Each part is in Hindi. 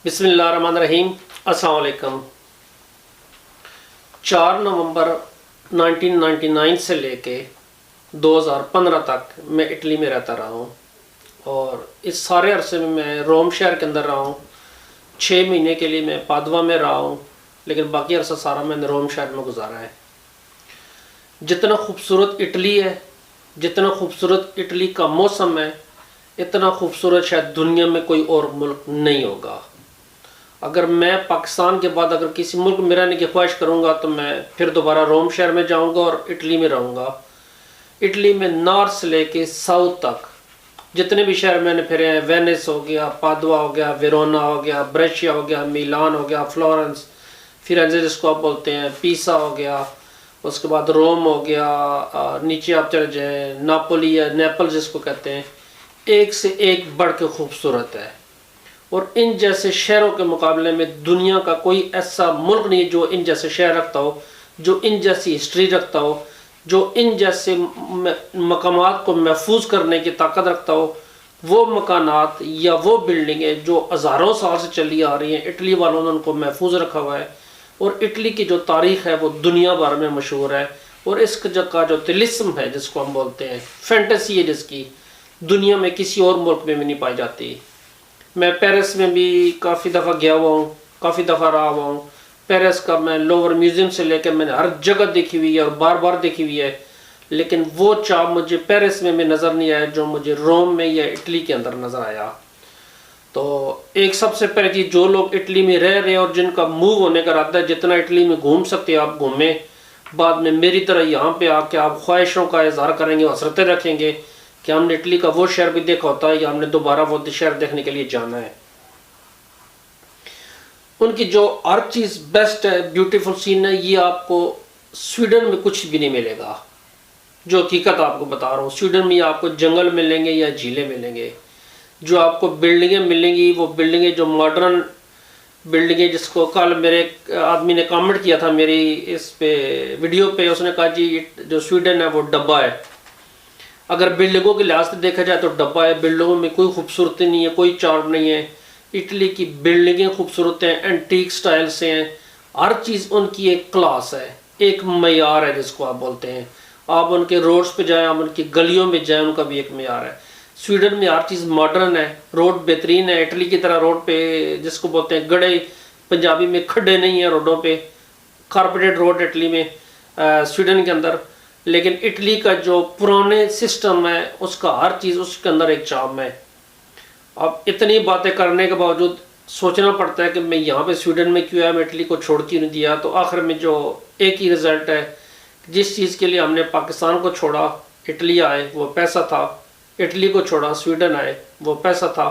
बिस्मिल्लाहिर्रहमानिर्रहीम। अस्सलाम वालेकुम। 4 नवंबर 1999 से लेके 2015 तक मैं इटली में रहता रहा हूँ और इस सारे अरसे में मैं रोम शहर के अंदर रहा हूँ। 6 महीने के लिए मैं पादवा में रहा हूँ, लेकिन बाकी अरसा सारा मैंने रोम शहर में गुजारा है। जितना खूबसूरत इटली है, जितना खूबसूरत इटली का मौसम है, इतना खूबसूरत शायद दुनिया में कोई और मुल्क नहीं होगा। अगर मैं पाकिस्तान के बाद अगर किसी मुल्क में रहने की ख्वाहिश करूँगा तो मैं फिर दोबारा रोम शहर में जाऊँगा और इटली में रहूँगा। इटली में नॉर्थ से लेके साउथ तक जितने भी शहर मैंने फिरे हैं, वेनिस हो गया, पादवा हो गया, वेरोना हो गया, ब्रेशिया हो गया, मिलान हो गया, फ्लोरेंस, फिरेंजे जिसको आप बोलते हैं, पीसा हो गया, उसके बाद रोम हो गया, नीचे आप चले जाएँ नापोली या नेपल जिसको कहते हैं, एक से एक बढ़ के खूबसूरत है। और इन जैसे शहरों के मुकाबले में दुनिया का कोई ऐसा मुल्क नहीं जो इन जैसे शहर रखता हो, जो इन जैसी हिस्ट्री रखता हो, जो इन जैसे मकामात को महफूज करने की ताकत रखता हो। वो मकानात या वो बिल्डिंगें जो हज़ारों साल से चली आ रही हैं, इटली वालों ने उनको महफूज रखा हुआ है। और इटली की जो तारीख़ है वो दुनिया भर में मशहूर है। और इस जगह का जो तिलिस्म है जिसको हम बोलते हैं, फैंटेसी है जिसकी, दुनिया में किसी और मुल्क में भी नहीं पाई जाती। मैं पेरिस में भी काफ़ी दफ़ा गया हुआ हूँ, काफ़ी दफ़ा रहा हुआ हूँ। पेरिस का मैं लोवर म्यूज़ियम से लेकर मैंने हर जगह देखी हुई है और बार बार देखी हुई है, लेकिन वो चाव मुझे पेरिस में भी नज़र नहीं आया जो मुझे रोम में या इटली के अंदर नज़र आया। तो एक सबसे पहले चीज़, जो लोग इटली में रह रहे हैं और जिनका मूव होने का इरादा है, जितना इटली में घूम सकते हैं आप घूमें। बाद में मेरी तरह यहाँ पे आके आप ख्वाहिशों का इजहार करेंगे, हसरतें रखेंगे कि हमने इटली का वो शहर भी देखा होता है या हमने दोबारा वो शहर देखने के लिए जाना है। उनकी जो हर चीज़ बेस्ट है, ब्यूटीफुल सीन है, ये आपको स्वीडन में कुछ भी नहीं मिलेगा। जो हकीकत आपको बता रहा हूँ, स्वीडन में आपको जंगल मिलेंगे या झीलें मिलेंगे। जो आपको बिल्डिंगें मिलेंगी वो बिल्डिंगें जो मॉडर्न बिल्डिंगें, जिसको कल मेरे आदमी ने कमेंट किया था मेरी इस पे वीडियो पे, उसने कहा जी जो स्वीडन है वो डब्बा है। अगर बिल्डिंगों के लिहाज से देखा जाए तो डब्बा है, बिल्डिंगों में कोई खूबसूरती नहीं है, कोई चार्म नहीं है। इटली की बिल्डिंगें खूबसूरत हैं, एंटीक स्टाइल से हैं, हर चीज़ उनकी एक क्लास है, एक मयार है जिसको आप बोलते हैं। आप उनके रोड्स पे जाएं, आप उनकी गलियों में जाएं, उनका भी एक मयार है। स्वीडन में हर चीज़ मॉडर्न है, रोड बेहतरीन है। इटली की तरह रोड पे जिसको बोलते हैं गड़े, पंजाबी में खड्डे नहीं है रोडों पे, कारपेटेड रोड इटली में, स्वीडन के अंदर। लेकिन इटली का जो पुराने सिस्टम है उसका हर चीज़ उसके अंदर एक चार्म है। अब इतनी बातें करने के बावजूद सोचना पड़ता है कि मैं यहाँ पे स्वीडन में क्यों आया, मैं इटली को छोड़ क्यों नहीं दिया। तो आखिर में जो एक ही रिज़ल्ट है, जिस चीज़ के लिए हमने पाकिस्तान को छोड़ा इटली आए वो पैसा था, इटली को छोड़ा स्वीडन आए वो पैसा था।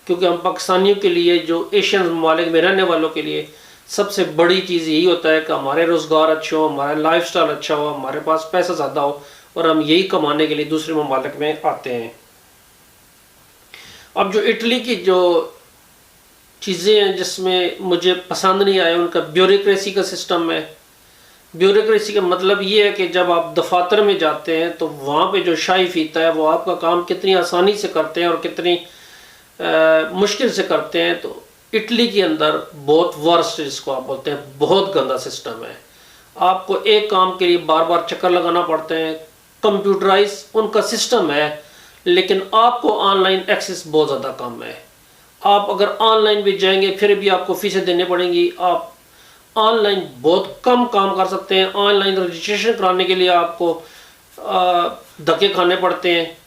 क्योंकि हम पाकिस्तानियों के लिए, जो एशियन ममालिक में रहने वालों के लिए सबसे बड़ी चीज़ यही होता है कि हमारे रोज़गार अच्छे हो, हमारा लाइफस्टाइल अच्छा हो, हमारे पास पैसा ज़्यादा हो, और हम यही कमाने के लिए दूसरे ममालिक में आते हैं। अब जो इटली की जो चीज़ें हैं जिसमें मुझे पसंद नहीं आया, उनका ब्यूरोक्रेसी का सिस्टम है। ब्यूरोक्रेसी का मतलब ये है कि जब आप दफातर में जाते हैं तो वहाँ पे जो शाही फीता है वो आपका काम कितनी आसानी से करते हैं और कितनी मुश्किल से करते हैं। तो इटली के अंदर बहुत वर्स्ट, जिसको आप बोलते हैं, बहुत गंदा सिस्टम है। आपको एक काम के लिए बार बार चक्कर लगाना पड़ते हैं। कंप्यूटराइज उनका सिस्टम है, लेकिन आपको ऑनलाइन एक्सेस बहुत ज़्यादा कम है। आप अगर ऑनलाइन भी जाएंगे फिर भी आपको फीसें देनी पड़ेंगी। आप ऑनलाइन बहुत कम काम कर सकते हैं। ऑनलाइन रजिस्ट्रेशन कराने के लिए आपको धक्के खाने पड़ते हैं।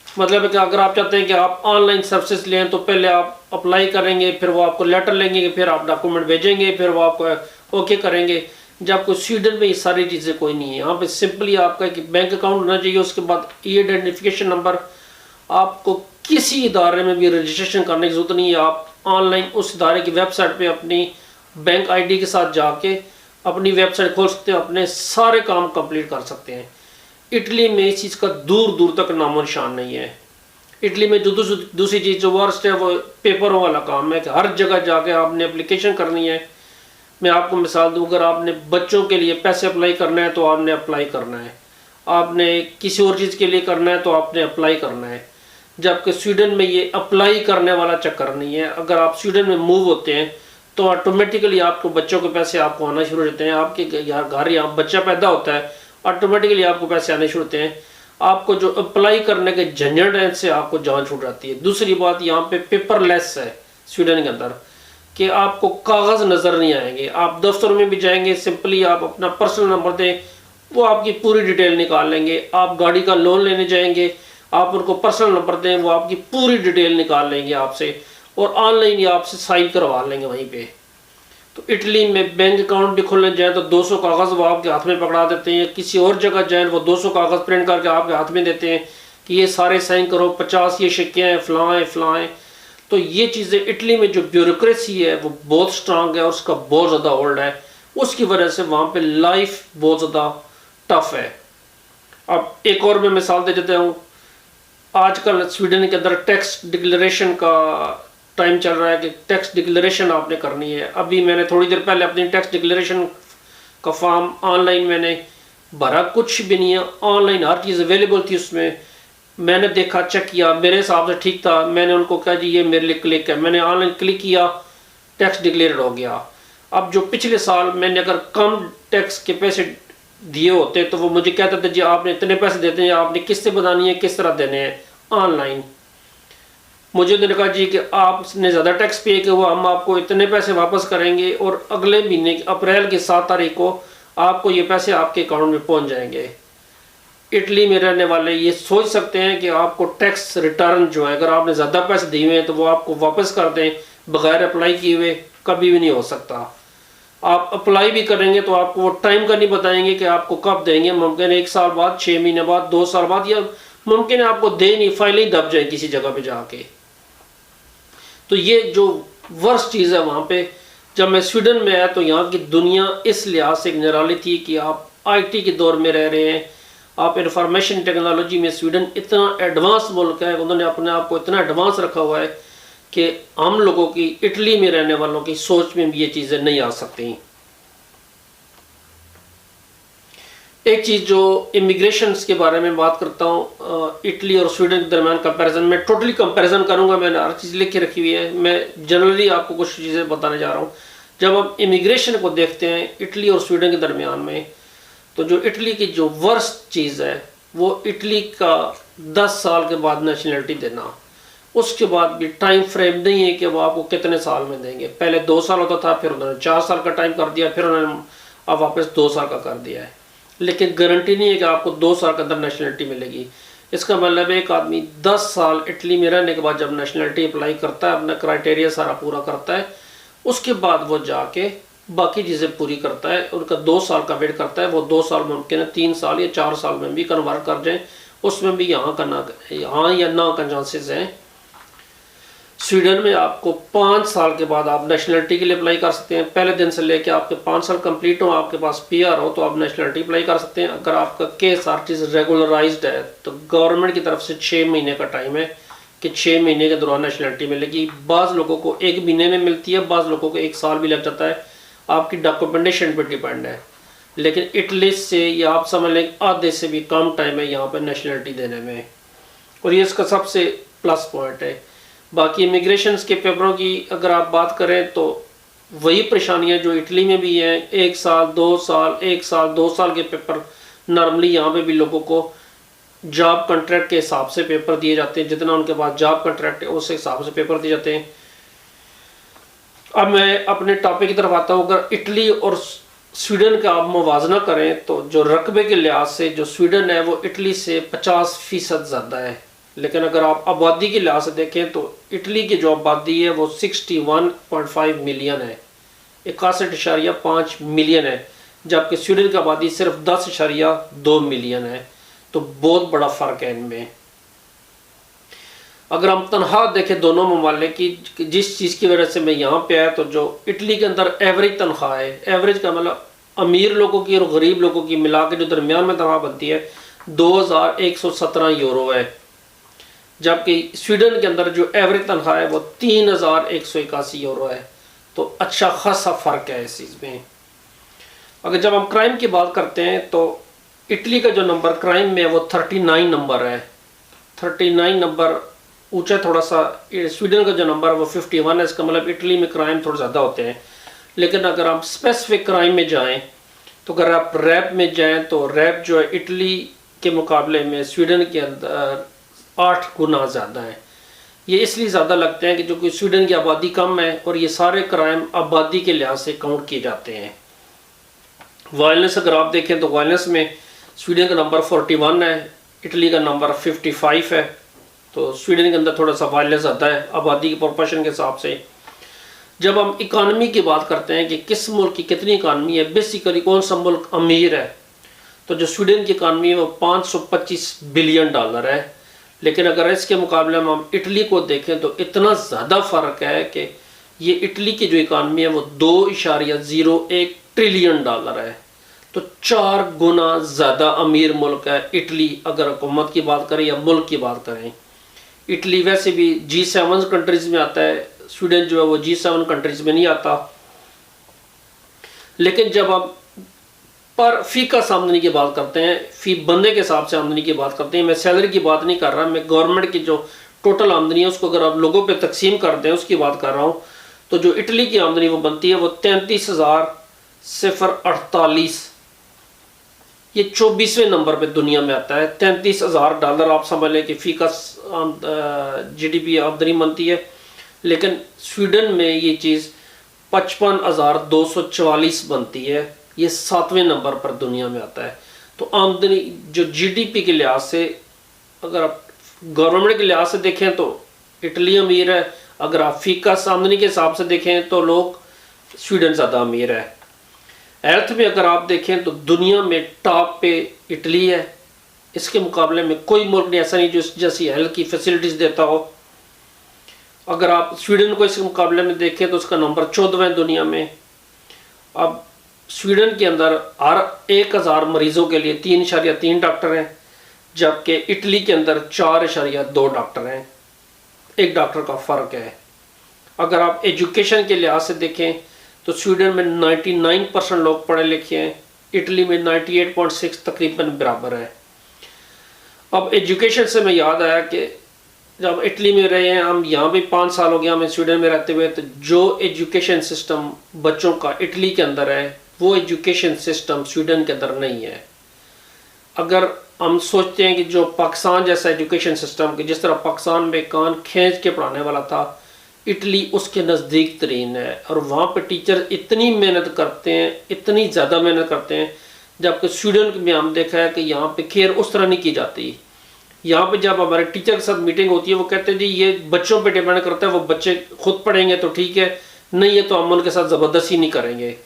मतलब है कि अगर आप चाहते हैं कि आप ऑनलाइन सर्विसेज लें तो पहले आप अप्लाई करेंगे, फिर वो आपको लेटर लेंगे, फिर आप डॉक्यूमेंट भेजेंगे, फिर वो आपको ओके करेंगे। जबकि स्वीडन में ये सारी चीज़ें कोई नहीं है। यहाँ पे सिंपली आपका एक बैंक अकाउंट होना चाहिए, उसके बाद ई आइडेंटिफिकेशन नंबर। आपको किसी इदारे में भी रजिस्ट्रेशन करने की जरूरत नहीं है। आप ऑनलाइन उस इदारे की वेबसाइट पे अपनी बैंक आईडी के साथ जाके अपनी वेबसाइट खोल सकते हैं, अपने सारे काम कंप्लीट कर सकते हैं। इटली में इस चीज़ का दूर दूर तक नामो निशान नहीं है। इटली में जो दूसरी चीज़ जो वर्स्ट है वो पेपरों वाला काम है कि हर जगह जाके आपने एप्लीकेशन करनी है। मैं आपको मिसाल दूँ, अगर आपने बच्चों के लिए पैसे अप्लाई करना है तो आपने अप्लाई करना है, आपने किसी और चीज़ के लिए करना है तो आपने अप्लाई करना है। जबकि स्वीडन में ये अप्लाई करने वाला चक्कर नहीं है। अगर आप स्वीडन में मूव होते हैं तो ऑटोमेटिकली आपको बच्चों के पैसे आपको आना शुरू हो जाते हैं। आपके घर यहाँ बच्चा पैदा होता है, ऑटोमेटिकली आपको पैसे आने शुरू होते हैं। आपको जो अप्लाई करने के झंझट से आपको जान छूट जाती है। दूसरी बात, यहाँ पे पेपरलेस है स्वीडन के अंदर कि आपको कागज़ नज़र नहीं आएंगे। आप दफ्तर में भी जाएंगे, सिंपली आप अपना पर्सनल नंबर दें, वो आपकी पूरी डिटेल निकाल लेंगे। आप गाड़ी का लोन लेने जाएंगे, आप उनको पर्सनल नंबर दें, वो आपकी पूरी डिटेल निकाल लेंगे आपसे और ऑनलाइन ही आपसे साइन करवा लेंगे वहीं पे। तो इटली में बैंक अकाउंट भी खोलने जाए तो 200 कागज़ वो आपके हाथ में पकड़ा देते हैं। किसी और जगह जाए वो 200 कागज़ प्रिंट करके आपके हाथ में देते हैं कि ये सारे साइन करो, 50 ये शिक्के हैं, फलाएँ। तो ये चीज़ें, इटली में जो ब्यूरोक्रेसी है वो बहुत स्ट्रांग है और उसका बहुत ज़्यादा ओल्ड है। उसकी वजह से वहाँ पे लाइफ बहुत ज़्यादा टफ है। अब एक और मैं मिसाल दे देता हूँ। आजकल स्वीडन के अंदर टैक्स डिक्लेरेशन का टाइम चल रहा है कि टैक्स डिक्लेरेशन आपने करनी है। अभी मैंने थोड़ी देर पहले अपनी टैक्स डिक्लेरेशन का फॉर्म ऑनलाइन मैंने भरा, कुछ भी नहीं है, ऑनलाइन हर चीज़ अवेलेबल थी उसमें। मैंने देखा, चेक किया, मेरे हिसाब से ठीक था। मैंने उनको कहा जी ये मेरे लिए क्लिक है, मैंने ऑनलाइन क्लिक किया, टैक्स डिक्लेयर हो गया। अब जो पिछले साल मैंने अगर कम टैक्स के पैसे दिए होते तो वो मुझे कहते थे जी आपने इतने पैसे देते हैं, आपने किस्तें बनानी है, किस तरह देने हैं ऑनलाइन। मुझे उन्होंने कहा जी कि आपने ज़्यादा टैक्स पे किया हुआ, हम आपको इतने पैसे वापस करेंगे और अगले महीने अप्रैल की 7 तारीख को आपको ये पैसे आपके अकाउंट में पहुंच जाएंगे। इटली में रहने वाले ये सोच सकते हैं कि आपको टैक्स रिटर्न जो है, अगर आपने ज़्यादा पैसे दिए हुए हैं तो वो आपको वापस कर दें बगैर अप्लाई किए हुए, कभी भी नहीं हो सकता। आप अप्लाई भी करेंगे तो आपको वो टाइम का नहीं बताएंगे कि आपको कब देंगे। मुमकिन है 1 साल बाद, 6 महीने बाद, 2 साल बाद, या मुमकिन है आपको दे नहीं, फाइल ही दब जाए किसी जगह पे जाके। तो ये जो वर्स्ट चीज़ है वहाँ पे। जब मैं स्वीडन में आया तो यहाँ की दुनिया इस लिहाज से निराली थी कि आप IT के दौर में रह रहे हैं, आप इंफॉर्मेशन टेक्नोलॉजी में, स्वीडन इतना एडवांस मुल्क है, उन्होंने अपने आप को इतना एडवांस रखा हुआ है कि हम लोगों की, इटली में रहने वालों की सोच में भी ये चीज़ें नहीं आ सकती। एक चीज़ जो इमिग्रेशन के बारे में बात करता हूँ, इटली और स्वीडन के दरमियान कंपैरिजन में, टोटली कंपैरिजन करूँगा, मैंने हर चीज़ लिख के रखी हुई है, मैं जनरली आपको कुछ चीज़ें बताने जा रहा हूँ। जब हम इमिग्रेशन को देखते हैं इटली और स्वीडन के दरमियान में, तो जो इटली की जो वर्स्ट चीज़ है वो इटली का 10 साल के बाद नेशनलिटी देना। उसके बाद भी टाइम फ्रेम नहीं है कि वो आपको कितने साल में देंगे। पहले 2 साल होता था, फिर उन्होंने 4 साल का टाइम कर दिया, फिर उन्होंने अब वापस 2 साल का कर दिया है। लेकिन गारंटी नहीं है कि आपको 2 साल के अंदर नेशनलिटी मिलेगी। इसका मतलब एक आदमी 10 साल इटली में रहने के बाद जब नेशनलिटी अप्लाई करता है, अपना क्राइटेरिया सारा पूरा करता है, उसके बाद वो जाके बाकी चीज़ें पूरी करता है। उनका 2 साल का वेट करता है, वो 2 साल मुमकिन है 3 साल या 4 साल में भी कन्वर्ट कर जाएँ, उसमें भी यहाँ या ना का चांसेस हैं। स्वीडन में आपको 5 साल के बाद आप नेशनलिटी के लिए अप्लाई कर सकते हैं। पहले दिन से लेकर आपके 5 साल कंप्लीट हो, आपके पास PR हो, तो आप नेशनलिटी अप्लाई कर सकते हैं। अगर आपका केस हर चीज़ रेगुलराइज्ड है तो गवर्नमेंट की तरफ से 6 महीने का टाइम है कि 6 महीने के दौरान नेशनलिटी मिलेगी। बाज़ लोगों को 1 महीने में मिलती है, बाज़ लोगों को 1 साल भी लग जाता है, आपकी डॉक्यूमेंटेशन पर डिपेंड है। लेकिन इटली से, या आप समझ लें आधे से भी कम टाइम है यहाँ पर नेशनलिटी देने में, और ये इसका सबसे प्लस पॉइंट है। बाकी इमिग्रेशन के पेपरों की अगर आप बात करें तो वही परेशानियां जो इटली में भी हैं। 1 साल, 2 साल, 1 साल, 2 साल के पेपर नॉर्मली यहाँ पे भी लोगों को जॉब कॉन्ट्रैक्ट के हिसाब से पेपर दिए जाते हैं, जितना उनके पास जॉब कॉन्ट्रैक्ट है उस हिसाब से पेपर दिए जाते हैं। अब मैं अपने टॉपिक की तरफ आता हूँ। अगर इटली और स्वीडन का आप मुवाजना करें तो जो रकबे के लिहाज से जो स्वीडन है वो इटली से 50% ज़्यादा है। लेकिन अगर आप आबादी के लिहाज से देखें तो इटली की जो आबादी है वो 61.5 मिलियन है, 61.5 मिलियन है, जबकि स्वीडन की आबादी सिर्फ 10.2 मिलियन है। तो बहुत बड़ा फ़र्क है इनमें। अगर हम तनख्वाह देखें दोनों ममालिक की, जिस चीज़ की वजह से मैं यहाँ पे आया, तो जो इटली के अंदर एवरेज तनख्वाह है, एवरेज का मतलब अमीर लोगों की और गरीब लोगों की मिला के जो दरमियान में तनख्वाह बनती है 2117 यूरो है, जबकि स्वीडन के अंदर जो एवरेज तनख्वाह है वो 3181 यूरो है। तो अच्छा खासा फ़र्क है इस चीज़ में। अगर जब हम क्राइम की बात करते हैं तो इटली का जो नंबर क्राइम में है वो 39 नंबर है। 39 नंबर ऊंचा थोड़ा सा। स्वीडन का जो नंबर है वो 51 है, इसका मतलब इटली में क्राइम थोड़े ज़्यादा होते हैं। लेकिन अगर आप स्पेसिफिक क्राइम में जाएं तो अगर आप रैप में जाएं तो रैप जो है इटली के मुकाबले में स्वीडन के अंदर 8 गुना ज़्यादा है। ये इसलिए ज़्यादा लगते हैं कि जो कि स्वीडन की आबादी कम है और ये सारे क्राइम आबादी के लिहाज से काउंट किए जाते हैं। वायलेंस अगर आप देखें तो वायलेंस में स्वीडन का नंबर 41 है, इटली का नंबर 55 है। तो स्वीडन के अंदर थोड़ा सा वायलेंस ज़्यादा है आबादी के प्रोपोर्शन के हिसाब से। जब हम इकानमी की बात करते हैं कि किस मुल्क की कितनी इकानमी है, बेसिकली कौन सा मुल्क अमीर है, तो जो स्वीडन की इकानमी है वो 525 बिलियन डॉलर है। लेकिन अगर इसके मुकाबले में हम इटली को देखें तो इतना ज़्यादा फ़र्क है कि ये इटली की जो इकानमी है वो 2.01 ट्रिलियन डॉलर है। तो 4 गुना ज़्यादा अमीर मुल्क है इटली, अगर हुकूमत की बात करें या मुल्क की बात करें। इटली वैसे भी G7 कंट्रीज़ में आता है, स्वीडन जो है वो G7 कंट्रीज़ में नहीं आता। लेकिन जब हम पर फी का आमदनी की बात करते हैं, फी बंदे के हिसाब से आमदनी की बात करते हैं, मैं सैलरी की बात नहीं कर रहा, मैं गवर्नमेंट की जो टोटल आमदनी है उसको अगर आप लोगों पे तकसीम कर दें उसकी बात कर रहा हूँ। तो जो इटली की आमदनी वो बनती है वो 33,048, ये 24वें नंबर पे दुनिया में आता है। 33,000 डॉलर आप समझ लें कि फी का GDP आमदनी बनती है। लेकिन स्वीडन में ये चीज़ 55,244 बनती है, ये 7वें नंबर पर दुनिया में आता है। तो आमदनी जो GDP के लिहाज से, अगर आप गवर्नमेंट के लिहाज से देखें तो इटली अमीर है, अगर आप फी का आमदनी के हिसाब से देखें तो लोग स्वीडन ज़्यादा अमीर है। हेल्थ में अगर आप देखें तो दुनिया में टॉप पे इटली है, इसके मुकाबले में कोई मुल्क नहीं ऐसा नहीं जो जैसी हेल्थ की फैसिलिटीज़ देता हो। अगर आप स्वीडन को इसके मुकाबले में देखें तो उसका नंबर 14वां है दुनिया में। अब स्वीडन के अंदर हर 1000 मरीजों के लिए 3.3 डॉक्टर हैं, जबकि इटली के अंदर 4.2 डॉक्टर हैं। एक डॉक्टर का फ़र्क है। अगर आप एजुकेशन के लिहाज से देखें तो स्वीडन में 99% लोग पढ़े लिखे हैं, इटली में 98.6 तकरीबन बराबर है। अब एजुकेशन से मैं याद आया कि जब इटली में रहे हैं हम, यहाँ भी 5 साल हो गया हमें स्वीडन में रहते हुए, तो जो एजुकेशन सिस्टम बच्चों का इटली के अंदर है वो एजुकेशन सिस्टम स्वीडन के अंदर नहीं है। अगर हम सोचते हैं कि जो पाकिस्तान जैसा एजुकेशन सिस्टम, कि जिस तरह पाकिस्तान में कान खींच के पढ़ाने वाला था, इटली उसके नज़दीक तरीन है। और वहाँ पे टीचर इतनी मेहनत करते हैं, इतनी ज़्यादा मेहनत करते हैं, जबकि स्वीडन में हम देखा है कि यहाँ पे केयर उस तरह नहीं की जाती। यहाँ पे जब हमारे टीचर के साथ मीटिंग होती है वो कहते हैं जी ये बच्चों पे डिपेंड करता है, वो बच्चे खुद पढ़ेंगे तो ठीक है, नहीं है तो हम उनके साथ ज़बरदस्ती नहीं करेंगे।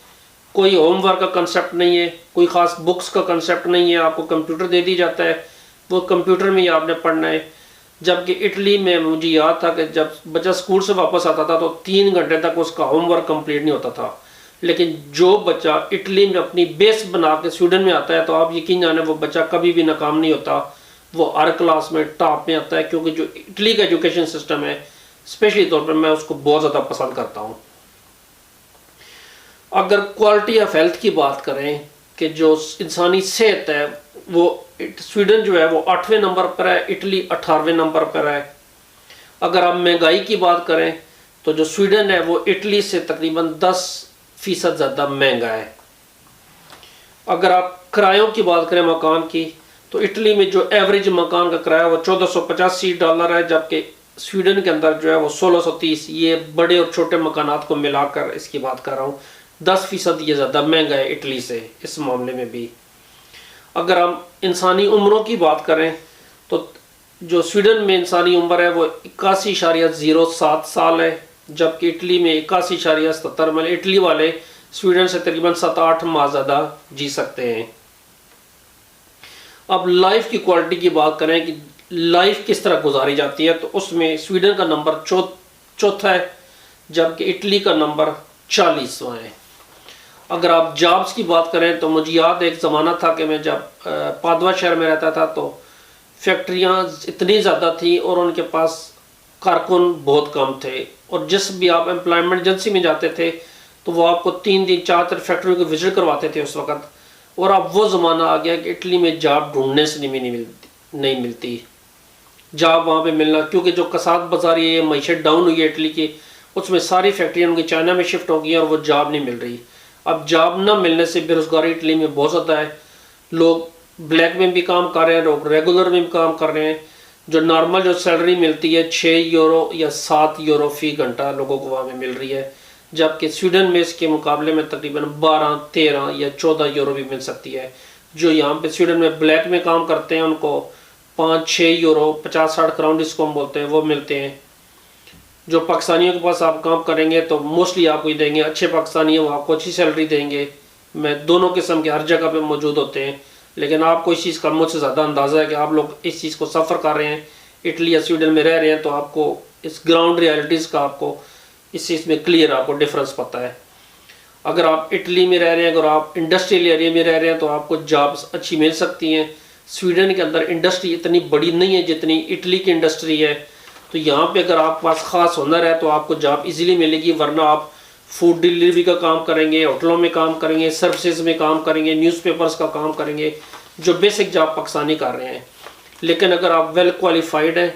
कोई होमवर्क का कंसेप्ट नहीं है, कोई ख़ास बुक्स का कंसेप्ट नहीं है, आपको कंप्यूटर दे दी जाता है, वो कंप्यूटर में ही आपने पढ़ना है। जबकि इटली में मुझे याद था कि जब बच्चा स्कूल से वापस आता था तो 3 घंटे तक उसका होमवर्क कंप्लीट नहीं होता था। लेकिन जो बच्चा इटली में अपनी बेस बना के स्वीडन में आता है तो आप यकीन जाने वो बच्चा कभी भी नाकाम नहीं होता, वो हर क्लास में टॉप में आता है। क्योंकि जो इटली का एजुकेशन सिस्टम है स्पेशली तौर पर मैं उसको बहुत ज़्यादा पसंद करता हूँ। अगर क्वालिटी ऑफ हेल्थ की बात करें कि जो इंसानी सेहत है वो स्वीडन जो है वो 8वें नंबर पर है, इटली 18वें नंबर पर है। अगर आप महंगाई की बात करें तो जो स्वीडन है वो इटली से तकरीबन 10% ज़्यादा महंगा है। अगर आप किरायों की बात करें मकान की तो इटली में जो एवरेज मकान का किराया वो $1485 है, जबकि स्वीडन के अंदर जो है वो 1630। ये बड़े और छोटे मकानात को मिलाकर इसकी बात कर रहा हूँ, 10% ये ज़्यादा महंगा है इटली से इस मामले में भी। अगर हम इंसानी उम्रों की बात करें तो जो स्वीडन में इंसानी उम्र है वो 81.07 साल है, जबकि इटली में 81.77। मतलब इटली वाले स्वीडन से तकरीबन 7-8 माह ज़्यादा जी सकते हैं। अब लाइफ की क्वालिटी की बात करें कि लाइफ किस तरह गुजारी जाती है, तो उसमें स्वीडन का नंबर चौथा है, जबकि इटली का नंबर 40वां है। अगर आप जॉब्स की बात करें तो मुझे याद एक ज़माना था कि मैं जब पादवा शहर में रहता था तो फैक्ट्रियाँ इतनी ज़्यादा थी और उनके पास कारकुन बहुत कम थे, और जिस भी आप एम्प्लॉयमेंट एजेंसी में जाते थे तो वो आपको 3 दिन 4 फैक्ट्रियों को विजिट करवाते थे उस वक़्त। और अब वो ज़माना आ गया कि इटली में जॉब ढूंढने से नहीं मिलती। जॉब वहाँ पे मिलना, क्योंकि जो कसाद बाजारी है, मीशत डाउन हुई है इटली की, उसमें सारी फैक्ट्रियाँ उनकी चाइना में शिफ्ट हो गई हैं और वो जॉब नहीं मिल रही। अब जॉब ना मिलने से बेरोज़गारी इटली में बहुत ज़्यादा है। लोग ब्लैक में भी काम कर रहे हैं, लोग रेगुलर में भी काम कर रहे हैं। जो नॉर्मल जो सैलरी मिलती है 6 यूरो या 7 यूरो फी घंटा लोगों को वहाँ में मिल रही है, जबकि स्वीडन में इसके मुकाबले में तकरीबन 12, 13 या 14 यूरो भी मिल सकती है। जो यहाँ पे स्वीडन में ब्लैक में काम करते हैं उनको 5-6 यूरो 50-60 क्राउन जिसको हम बोलते हैं वो मिलते हैं। जो पाकिस्तानियों के पास आप काम करेंगे तो मोस्टली आपको ही देंगे, अच्छे पाकिस्तानी हैं वो आपको अच्छी सैलरी देंगे। मैं दोनों किस्म के हर जगह पे मौजूद होते हैं, लेकिन आपको इस चीज़ का मुझसे ज़्यादा अंदाज़ा है कि आप लोग इस चीज़ को सफ़र कर रहे हैं, इटली या स्वीडन में रह रहे हैं, तो आपको इस ग्राउंड रियलिटीज़ का आपको इस चीज़ में क्लियर आपको डिफरेंस पता है। अगर आप इटली में रह रहे हैं, अगर आप इंडस्ट्रियल एरिया में रह रहे हैं तो आपको जॉब्स अच्छी मिल सकती हैं। स्वीडन के अंदर इंडस्ट्री इतनी बड़ी नहीं है जितनी इटली की इंडस्ट्री है, तो यहाँ पे अगर आपके पास ख़ास हुनर है तो आपको जॉब इजीली मिलेगी। वरना आप फूड डिलीवरी का काम करेंगे, होटलों में काम करेंगे, सर्विसेज में काम करेंगे, न्यूज़पेपर्स का काम करेंगे, जो बेसिक जॉब पाकिस्तानी कर रहे हैं। लेकिन अगर आप वेल क्वालिफाइड हैं,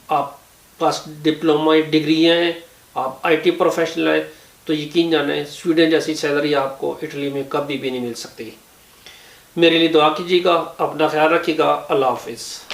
आप पास डिप्लोमा डिग्री हैं, आप आईटी प्रोफेशनल हैं, तो यकीन जाने स्वीडन जैसी सैलरी आपको इटली में कभी भी नहीं मिल सकती। मेरे लिए दुआ कीजिएगा, अपना ख्याल रखिएगा। अल्लाह हाफिज़।